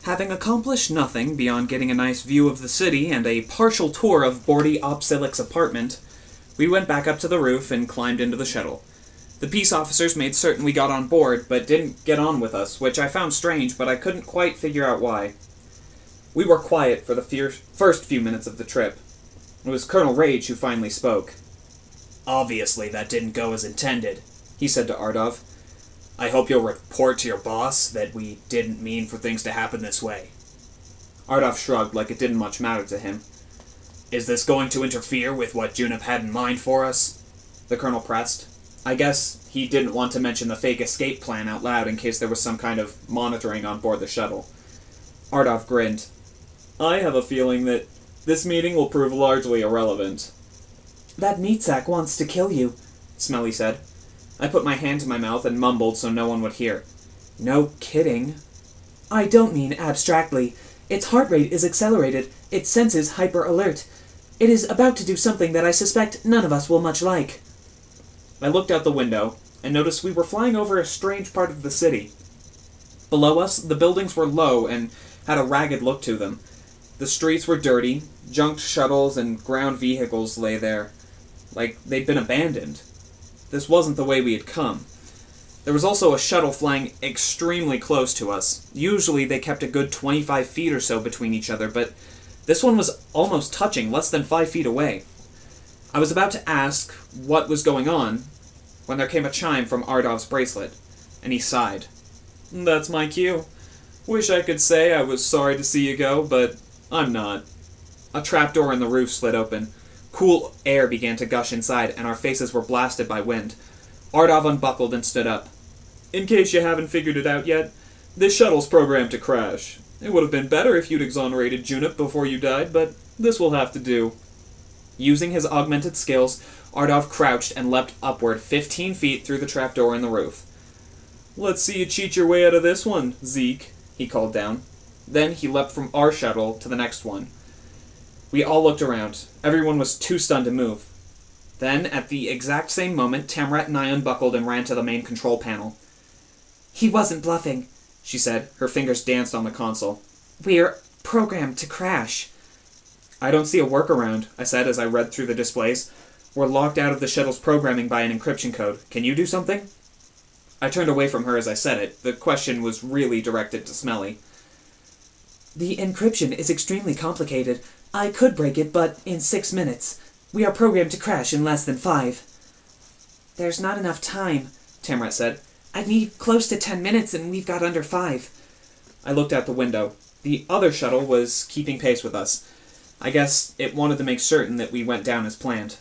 Having accomplished nothing beyond getting a nice view of the city and a partial tour of Bordy Opsilik's apartment, we went back up to the roof and climbed into the shuttle. The peace officers made certain we got on board, but didn't get on with us, which I found strange, but I couldn't quite figure out why. We were quiet for the first few minutes of the trip. It was Colonel Rage who finally spoke. "Obviously that didn't go as intended," he said to Ardov. "I hope you'll report to your boss that we didn't mean for things to happen this way." Ardov shrugged like it didn't much matter to him. "Is this going to interfere with what Junip had in mind for us?" the colonel pressed. I guess he didn't want to mention the fake escape plan out loud in case there was some kind of monitoring on board the shuttle. Ardov grinned. "I have a feeling that this meeting will prove largely irrelevant." "That meat sack wants to kill you," Smelly said. I put my hand to my mouth and mumbled so no one would hear. "No kidding." "I don't mean abstractly. Its heart rate is accelerated. Its senses hyper-alert. It is about to do something that I suspect none of us will much like." I looked out the window and noticed we were flying over a strange part of the city. Below us, the buildings were low and had a ragged look to them. The streets were dirty, junked shuttles and ground vehicles lay there, like they'd been abandoned. This wasn't the way we had come. There was also a shuttle flying extremely close to us. Usually they kept a good 25 feet or so between each other, but this one was almost touching, less than 5 feet away. I was about to ask what was going on when there came a chime from Ardov's bracelet, and he sighed. "That's my cue. Wish I could say I was sorry to see you go, but I'm not." A trapdoor in the roof slid open. Cool air began to gush inside, and our faces were blasted by wind. Ardov unbuckled and stood up. "In case you haven't figured it out yet, this shuttle's programmed to crash. It would have been better if you'd exonerated Junip before you died, but this will have to do." Using his augmented skills, Ardov crouched and leapt upward 15 feet through the trapdoor in the roof. "Let's see you cheat your way out of this one, Zeke," he called down. Then he leapt from our shuttle to the next one. We all looked around. Everyone was too stunned to move. Then, at the exact same moment, Tamrat and I unbuckled and ran to the main control panel. "He wasn't bluffing," she said. Her fingers danced on the console. "We're programmed to crash." "I don't see a workaround," I said as I read through the displays. "We're locked out of the shuttle's programming by an encryption code. Can you do something?" I turned away from her as I said it. The question was really directed to Smelly. "The encryption is extremely complicated. I could break it, but in 6 minutes. We are programmed to crash in less than 5. "There's not enough time," Tamrat said. "I'd need close to 10 minutes, and we've got under 5. I looked out the window. The other shuttle was keeping pace with us. I guess it wanted to make certain that we went down as planned.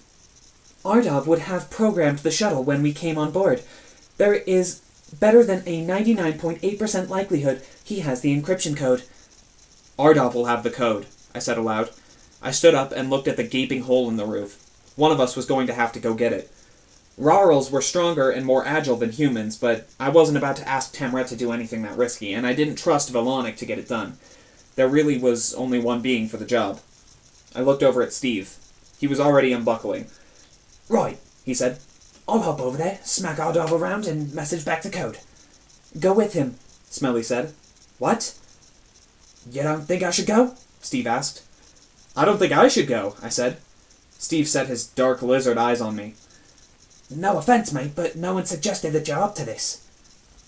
"Ardov would have programmed the shuttle when we came on board. There is better than a 99.8% likelihood he has the encryption code." "Ardov will have the code," I said aloud. I stood up and looked at the gaping hole in the roof. One of us was going to have to go get it. Rarls were stronger and more agile than humans, but I wasn't about to ask Tamrat to do anything that risky, and I didn't trust Velonic to get it done. There really was only one being for the job. I looked over at Steve. He was already unbuckling. "Right," he said. "I'll hop over there, smack Ardov around, and message back the code." "Go with him," Smelly said. "What?" "You don't think I should go?" Steve asked. "I don't think I should go," I said. Steve set his dark lizard eyes on me. "No offense, mate, but no one suggested that you're up to this."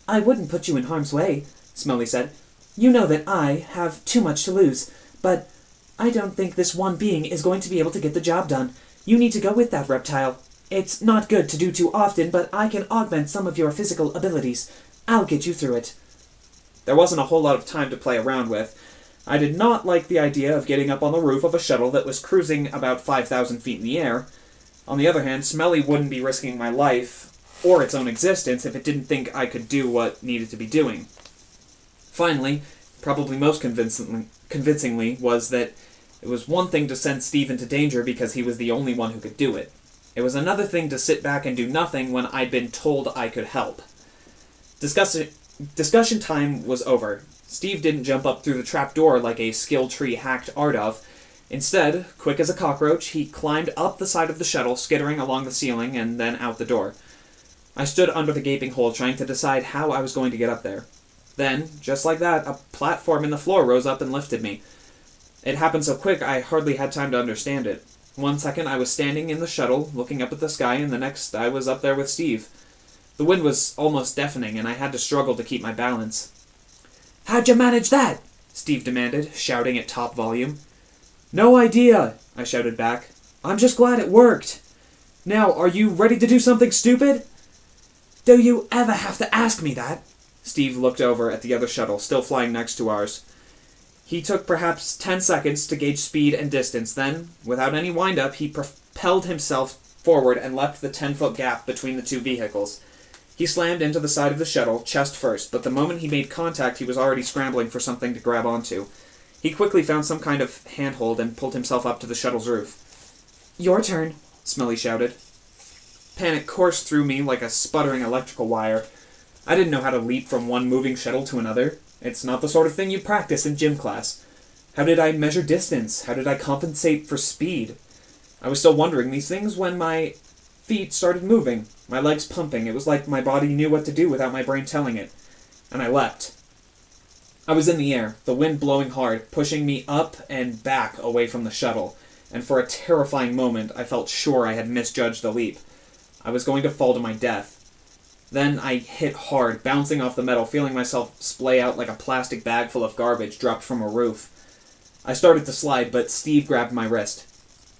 "I wouldn't put you in harm's way," Smelly said. "You know that I have too much to lose, but I don't think this one being is going to be able to get the job done. You need to go with that reptile. It's not good to do too often, but I can augment some of your physical abilities. I'll get you through it." There wasn't a whole lot of time to play around with. I did not like the idea of getting up on the roof of a shuttle that was cruising about 5,000 feet in the air. On the other hand, Smelly wouldn't be risking my life, or its own existence, if it didn't think I could do what needed to be doing. Finally, probably most convincingly, was that it was one thing to send Steve into danger because he was the only one who could do it. It was another thing to sit back and do nothing when I'd been told I could help. Discussion time was over. Steve didn't jump up through the trapdoor like a skill tree hacked Ardov. Instead, quick as a cockroach, he climbed up the side of the shuttle, skittering along the ceiling and then out the door. I stood under the gaping hole, trying to decide how I was going to get up there. Then, just like that, a platform in the floor rose up and lifted me. It happened so quick I hardly had time to understand it. 1 second I was standing in the shuttle, looking up at the sky, and the next I was up there with Steve. The wind was almost deafening, and I had to struggle to keep my balance. How'd you manage that? Steve demanded, shouting at top volume. No idea, I shouted back. I'm just glad it worked. Now, are you ready to do something stupid? Do you ever have to ask me that? Steve looked over at the other shuttle, still flying next to ours. He took perhaps 10 seconds to gauge speed and distance, then, without any wind-up, he propelled himself forward and leapt the 10-foot gap between the two vehicles. He slammed into the side of the shuttle, chest first, but the moment he made contact he was already scrambling for something to grab onto. He quickly found some kind of handhold and pulled himself up to the shuttle's roof. Your turn, Smelly shouted. Panic coursed through me like a sputtering electrical wire. I didn't know how to leap from one moving shuttle to another. It's not the sort of thing you practice in gym class. How did I measure distance? How did I compensate for speed? I was still wondering these things when my feet started moving, my legs pumping. It was like my body knew what to do without my brain telling it. And I leapt. I was in the air, the wind blowing hard, pushing me up and back away from the shuttle, and for a terrifying moment I felt sure I had misjudged the leap. I was going to fall to my death. Then I hit hard, bouncing off the metal, feeling myself splay out like a plastic bag full of garbage dropped from a roof. I started to slide, but Steve grabbed my wrist.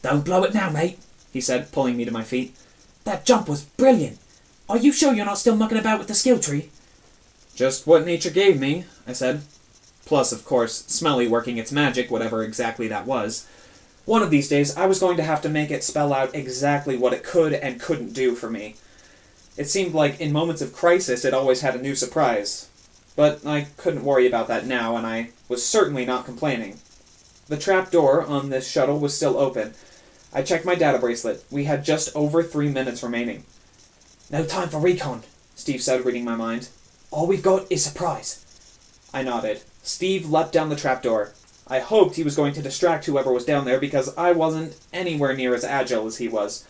Don't blow it now, mate, he said, pulling me to my feet. That jump was brilliant. Are you sure you're not still mucking about with the skill tree? Just what nature gave me, I said. Plus, of course, Smelly working its magic, whatever exactly that was. One of these days, I was going to have to make it spell out exactly what it could and couldn't do for me. It seemed like in moments of crisis it always had a new surprise. But I couldn't worry about that now, and I was certainly not complaining. The trap door on this shuttle was still open. I checked my data bracelet. We had just over 3 minutes remaining. No time for recon, Steve said, reading my mind. All we've got is surprise. I nodded. Steve leapt down the trapdoor. I hoped he was going to distract whoever was down there because I wasn't anywhere near as agile as he was.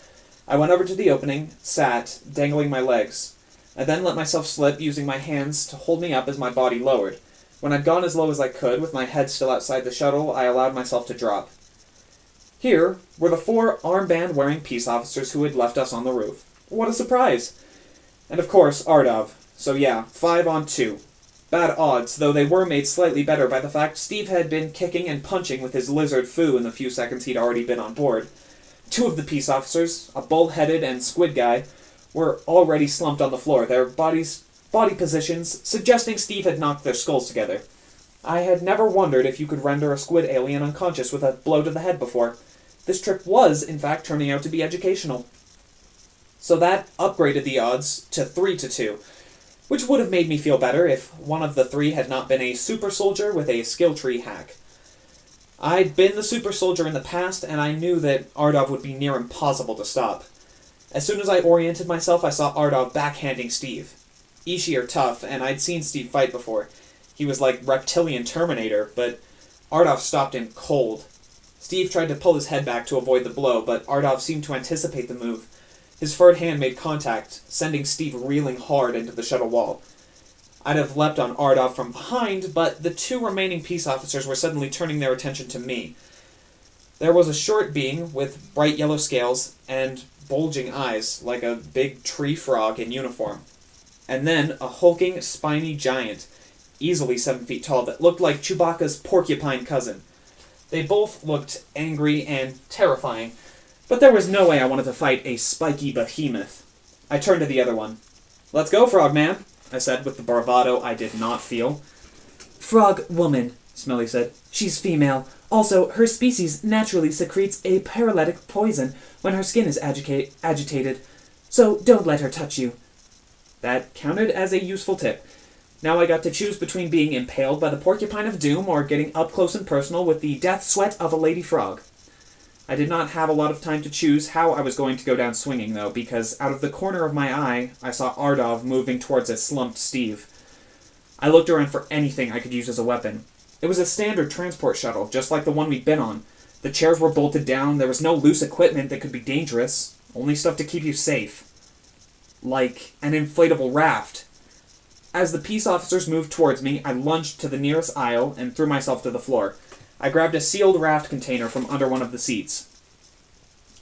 I went over to the opening, sat, dangling my legs, and then let myself slip using my hands to hold me up as my body lowered. When I'd gone as low as I could, with my head still outside the shuttle, I allowed myself to drop. Here were the 4 armband-wearing peace officers who had left us on the roof. What a surprise! And of course, Ardov. So yeah, 5 on 2. Bad odds, though they were made slightly better by the fact Steve had been kicking and punching with his lizard foo in the few seconds he'd already been on board. 2 of the peace officers, a bull-headed and squid guy, were already slumped on the floor, their body positions suggesting Steve had knocked their skulls together. I had never wondered if you could render a squid alien unconscious with a blow to the head before. This trip was, in fact, turning out to be educational. So that upgraded the odds to 3 to 2, which would have made me feel better if one of the 3 had not been a super soldier with a skill tree hack. I'd been the super soldier in the past, and I knew that Ardov would be near impossible to stop. As soon as I oriented myself, I saw Ardov backhanding Steve. Ishii are tough, and I'd seen Steve fight before. He was like reptilian Terminator, but Ardov stopped him cold. Steve tried to pull his head back to avoid the blow, but Ardov seemed to anticipate the move. His furred hand made contact, sending Steve reeling hard into the shuttle wall. I'd have leapt on Ardov from behind, but the 2 remaining peace officers were suddenly turning their attention to me. There was a short being with bright yellow scales and bulging eyes, like a big tree frog in uniform. And then a hulking, spiny giant, easily 7 feet tall, that looked like Chewbacca's porcupine cousin. They both looked angry and terrifying, but there was no way I wanted to fight a spiky behemoth. I turned to the other one. "Let's go, Frogman," I said with the bravado I did not feel. Frog woman, Smelly said. She's female. Also, her species naturally secretes a paralytic poison when her skin is agitated, so don't let her touch you. That counted as a useful tip. Now I got to choose between being impaled by the porcupine of doom or getting up close and personal with the death sweat of a lady frog. I did not have a lot of time to choose how I was going to go down swinging, though, because out of the corner of my eye, I saw Ardov moving towards a slumped Steve. I looked around for anything I could use as a weapon. It was a standard transport shuttle, just like the one we'd been on. The chairs were bolted down, there was no loose equipment that could be dangerous, only stuff to keep you safe. Like an inflatable raft. As the peace officers moved towards me, I lunged to the nearest aisle and threw myself to the floor. I grabbed a sealed raft container from under one of the seats.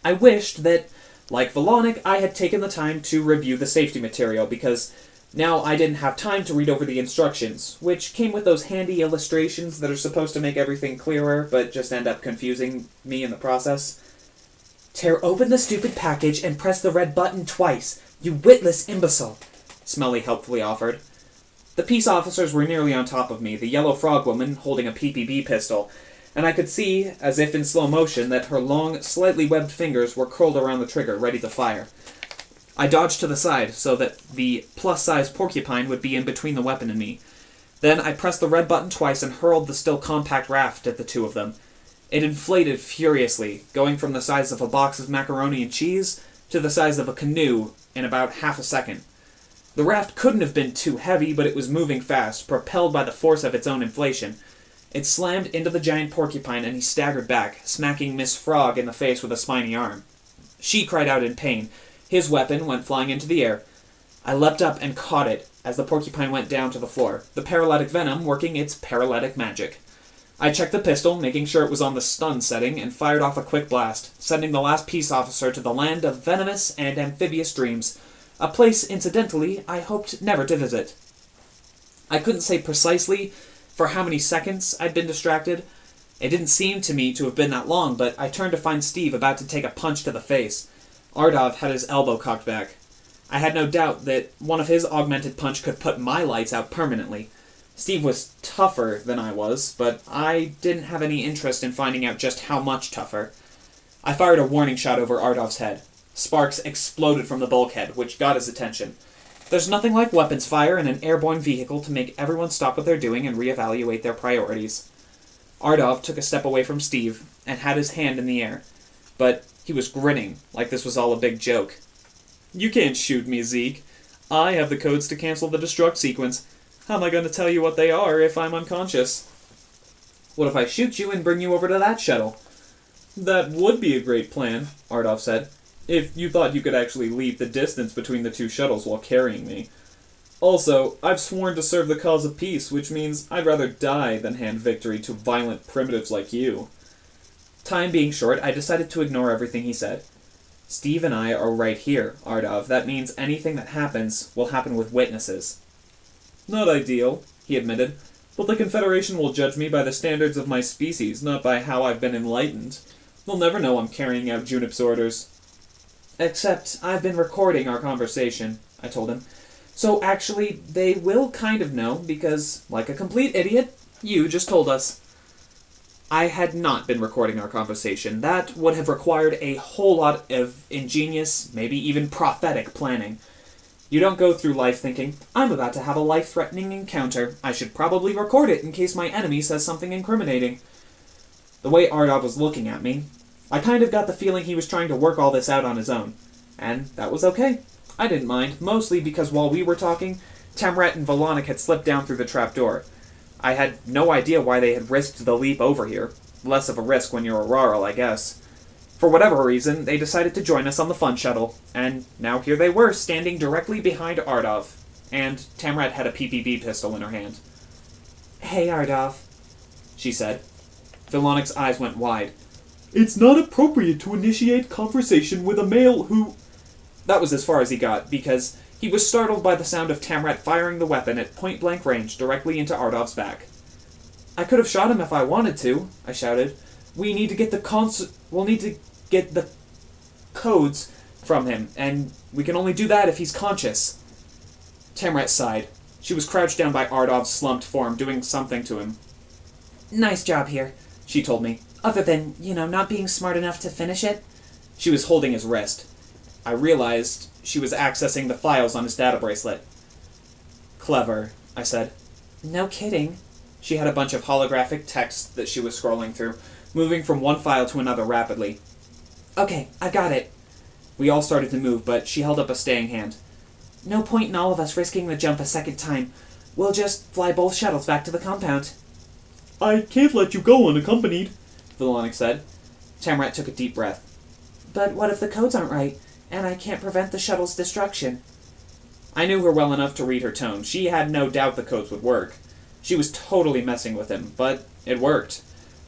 I wished that, like Volonic, I had taken the time to review the safety material, because now I didn't have time to read over the instructions, which came with those handy illustrations that are supposed to make everything clearer, but just end up confusing me in the process. Tear open the stupid package and press the red button twice, you witless imbecile, Smelly helpfully offered. The peace officers were nearly on top of me, the yellow frog woman holding a PPB pistol, and I could see, as if in slow motion, that her long, slightly webbed fingers were curled around the trigger, ready to fire. I dodged to the side, so that the plus-size porcupine would be in between the weapon and me. Then I pressed the red button twice and hurled the still compact raft at the two of them. It inflated furiously, going from the size of a box of macaroni and cheese to the size of a canoe in about half a second. The raft couldn't have been too heavy, but it was moving fast, propelled by the force of its own inflation. It slammed into the giant porcupine, and he staggered back, smacking Miss Frog in the face with a spiny arm. She cried out in pain. His weapon went flying into the air. I leapt up and caught it as the porcupine went down to the floor, the paralytic venom working its paralytic magic. I checked the pistol, making sure it was on the stun setting, and fired off a quick blast, sending the last peace officer to the land of venomous and amphibious dreams, a place, incidentally, I hoped never to visit. I couldn't say precisely for how many seconds I'd been distracted. It didn't seem to me to have been that long, but I turned to find Steve about to take a punch to the face. Ardov had his elbow cocked back. I had no doubt that one of his augmented punch could put my lights out permanently. Steve was tougher than I was, but I didn't have any interest in finding out just how much tougher. I fired a warning shot over Ardov's head. Sparks exploded from the bulkhead, which got his attention. There's nothing like weapons fire in an airborne vehicle to make everyone stop what they're doing and reevaluate their priorities. Ardov took a step away from Steve and had his hand in the air, but he was grinning like this was all a big joke. "You can't shoot me, Zeke. I have the codes to cancel the destruct sequence. How am I going to tell you what they are if I'm unconscious?" "What if I shoot you and bring you over to that shuttle?" "That would be a great plan," Ardov said, "if you thought you could actually leap the distance between the two shuttles while carrying me. Also, I've sworn to serve the cause of peace, which means I'd rather die than hand victory to violent primitives like you." Time being short, I decided to ignore everything he said. "Steve and I are right here, Ardov. That means anything that happens will happen with witnesses." "Not ideal," he admitted, "but the Confederation will judge me by the standards of my species, not by how I've been enlightened. They'll never know I'm carrying out Junip's orders." "Except I've been recording our conversation," I told him. "So actually, they will kind of know, because, like a complete idiot, you just told us." I had not been recording our conversation. That would have required a whole lot of ingenious, maybe even prophetic planning. You don't go through life thinking, "I'm about to have a life-threatening encounter. I should probably record it in case my enemy says something incriminating." The way Ardov was looking at me, I kind of got the feeling he was trying to work all this out on his own. And that was okay. I didn't mind, mostly because while we were talking, Temret and Volonic had slipped down through the trapdoor. I had no idea why they had risked the leap over here. Less of a risk when you're a rural, I guess. For whatever reason, they decided to join us on the fun shuttle, and now here they were, standing directly behind Ardov. And Temret had a PPB pistol in her hand. "Hey, Ardov," she said. Vilonic's eyes went wide. "It's not appropriate to initiate conversation with a male who..." That was as far as he got, because he was startled by the sound of Temret firing the weapon at point-blank range directly into Ardov's back. "I could have shot him if I wanted to," I shouted. "We need to get we'll need to get the codes from him, and we can only do that if he's conscious." Temret sighed. She was crouched down by Ardov's slumped form, doing something to him. "Nice job here," she told me. "Other than, not being smart enough to finish it." She was holding his wrist. I realized she was accessing the files on his data bracelet. "Clever," I said. "No kidding." She had a bunch of holographic text that she was scrolling through, moving from one file to another rapidly. "Okay, I got it." We all started to move, but she held up a staying hand. "No point in all of us risking the jump a second time. We'll just fly both shuttles back to the compound." "I can't let you go unaccompanied," Volonic said. Temret took a deep breath. "But what if the codes aren't right, and I can't prevent the shuttle's destruction?" I knew her well enough to read her tone. She had no doubt the codes would work. She was totally messing with him, but it worked.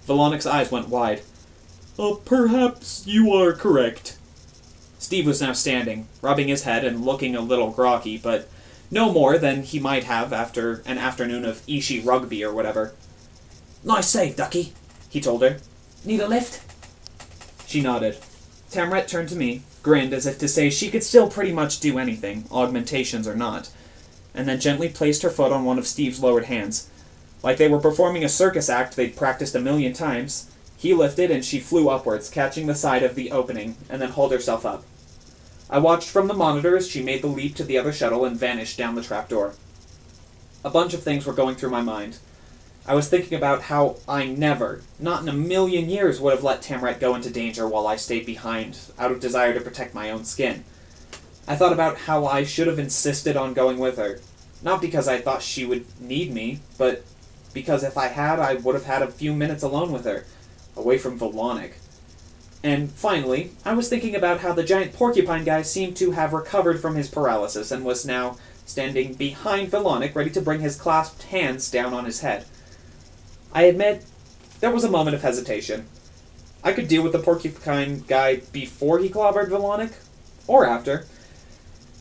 Vilonic's eyes went wide. Perhaps you are correct. Steve was now standing, rubbing his head and looking a little groggy, but no more than he might have after an afternoon of Ishi rugby or whatever. Nice save, Ducky, he told her. Need a lift? She nodded. Tamret turned to me, grinned as if to say she could still pretty much do anything, augmentations or not, and then gently placed her foot on one of Steve's lowered hands. Like they were performing a circus act they'd practiced a million times, he lifted and she flew upwards, catching the side of the opening, and then hauled herself up. I watched from the monitor as she made the leap to the other shuttle and vanished down the trapdoor. A bunch of things were going through my mind. I was thinking about how I never, not in a million years, would have let Tamret go into danger while I stayed behind, out of desire to protect my own skin. I thought about how I should have insisted on going with her, not because I thought she would need me, but because if I had, I would have had a few minutes alone with her, away from Vilonic. And finally, I was thinking about how the giant porcupine guy seemed to have recovered from his paralysis and was now standing behind Vilonic, ready to bring his clasped hands down on his head. I admit, there was a moment of hesitation. I could deal with the porcupine guy before he clobbered Vilonic, or after.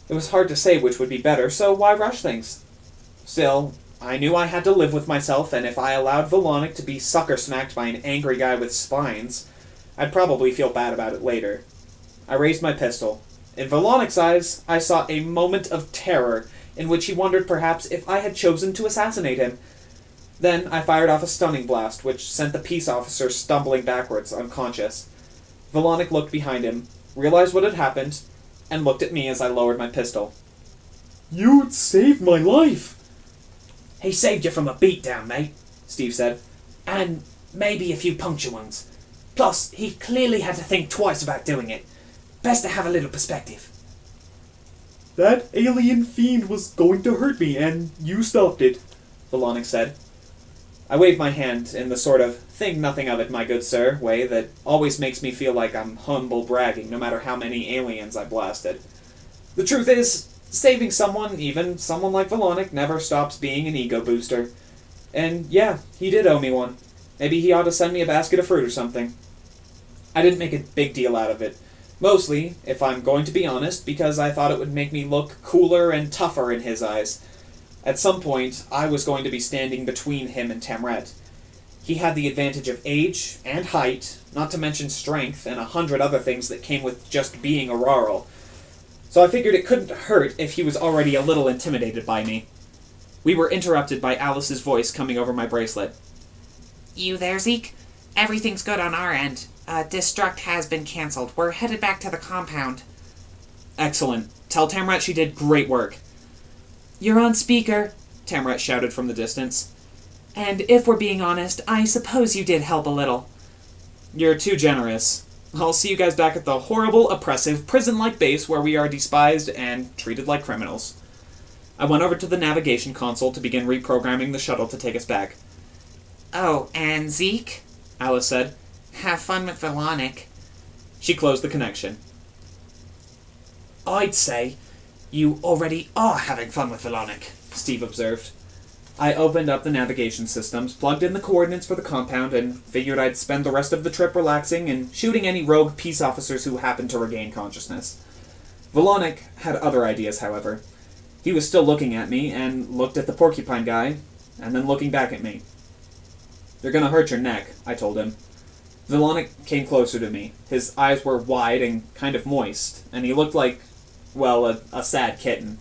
It was hard to say which would be better, so why rush things? Still, I knew I had to live with myself, and if I allowed Vilonic to be sucker-smacked by an angry guy with spines, I'd probably feel bad about it later. I raised my pistol. In Vilonic's eyes, I saw a moment of terror, in which he wondered perhaps if I had chosen to assassinate him. Then I fired off a stunning blast, which sent the peace officer stumbling backwards, unconscious. Vilonic looked behind him, realized what had happened, and looked at me as I lowered my pistol. You saved my life! He saved you from a beatdown, mate, Steve said. And maybe a few puncture wounds. Plus, he clearly had to think twice about doing it. Best to have a little perspective. That alien fiend was going to hurt me, and you stopped it, Vilonic said. I waved my hand in the sort of think nothing of it, my good sir, way that always makes me feel like I'm humble bragging, no matter how many aliens I blasted. The truth is, saving someone, even someone like Vilonic, never stops being an ego booster. And yeah, he did owe me one. Maybe he ought to send me a basket of fruit or something. I didn't make a big deal out of it. Mostly, if I'm going to be honest, because I thought it would make me look cooler and tougher in his eyes. At some point, I was going to be standing between him and Tamret. He had the advantage of age and height, not to mention strength and 100 other things that came with just being Auroral. So I figured it couldn't hurt if he was already a little intimidated by me. We were interrupted by Alice's voice coming over my bracelet. You there, Zeke? Everything's good on our end. Destruct has been cancelled. We're headed back to the compound. Excellent. Tell Tamret she did great work. You're on speaker, Tamret shouted from the distance. and if we're being honest, I suppose you did help a little. You're too generous. I'll see you guys back at the horrible, oppressive, prison-like base where we are despised and treated like criminals. I went over to the navigation console to begin reprogramming the shuttle to take us back. Oh, and Zeke? Alice said. Have fun with Vilonic. She closed the connection. I'd say you already are having fun with Vilonic, Steve observed. I opened up the navigation systems, plugged in the coordinates for the compound, and figured I'd spend the rest of the trip relaxing and shooting any rogue peace officers who happened to regain consciousness. Vilonic had other ideas, however. He was still looking at me, and looked at the porcupine guy, and then looking back at me. You're gonna hurt your neck, I told him. Vilonic came closer to me. His eyes were wide and kind of moist, and he looked like, well, a sad kitten.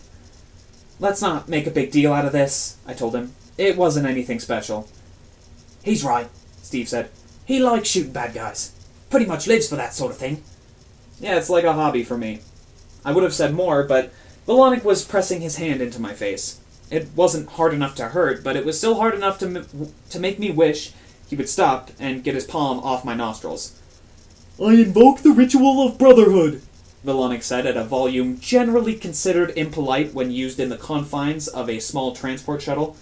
Let's not make a big deal out of this, I told him. It wasn't anything special. He's right, Steve said. He likes shooting bad guys. Pretty much lives for that sort of thing. Yeah, it's like a hobby for me. I would have said more, but Vilonic was pressing his hand into my face. It wasn't hard enough to hurt, but it was still hard enough to make me wish he would stop and get his palm off my nostrils. I invoke the ritual of brotherhood, Vilonic said at a volume generally considered impolite when used in the confines of a small transport shuttle.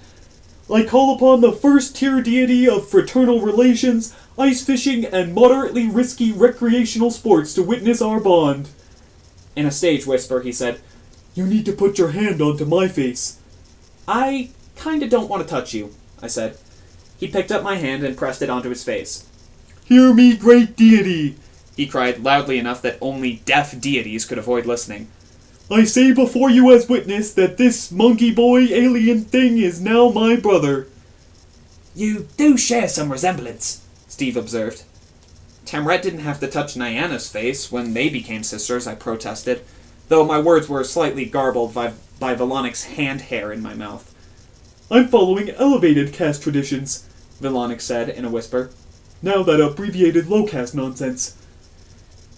I call upon the first-tier deity of fraternal relations, ice fishing, and moderately risky recreational sports to witness our bond. In a stage whisper, he said, You need to put your hand onto my face. I kinda don't want to touch you, I said. He picked up my hand and pressed it onto his face. Hear me, great deity! He cried loudly enough that only deaf deities could avoid listening. I say before you as witness that this monkey boy alien thing is now my brother. You do share some resemblance, Steve observed. Tamret didn't have to touch Nyana's face when they became sisters, I protested, though my words were slightly garbled by Vilonic's hand hair in my mouth. I'm following elevated caste traditions, Vilonic said in a whisper. Now that abbreviated low caste nonsense.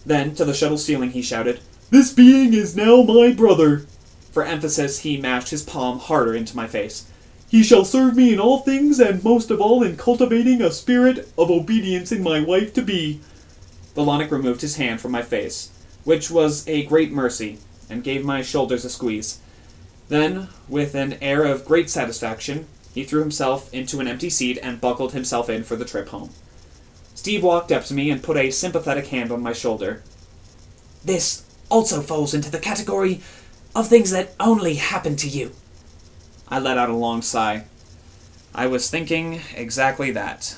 Then, to the shuttle ceiling, he shouted, This being is now my brother. For emphasis, he mashed his palm harder into my face. He shall serve me in all things, and most of all in cultivating a spirit of obedience in my wife-to-be. Vilonic removed his hand from my face, which was a great mercy, and gave my shoulders a squeeze. Then, with an air of great satisfaction, he threw himself into an empty seat and buckled himself in for the trip home. Steve walked up to me and put a sympathetic hand on my shoulder. This also falls into the category of things that only happen to you. I let out a long sigh. I was thinking exactly that.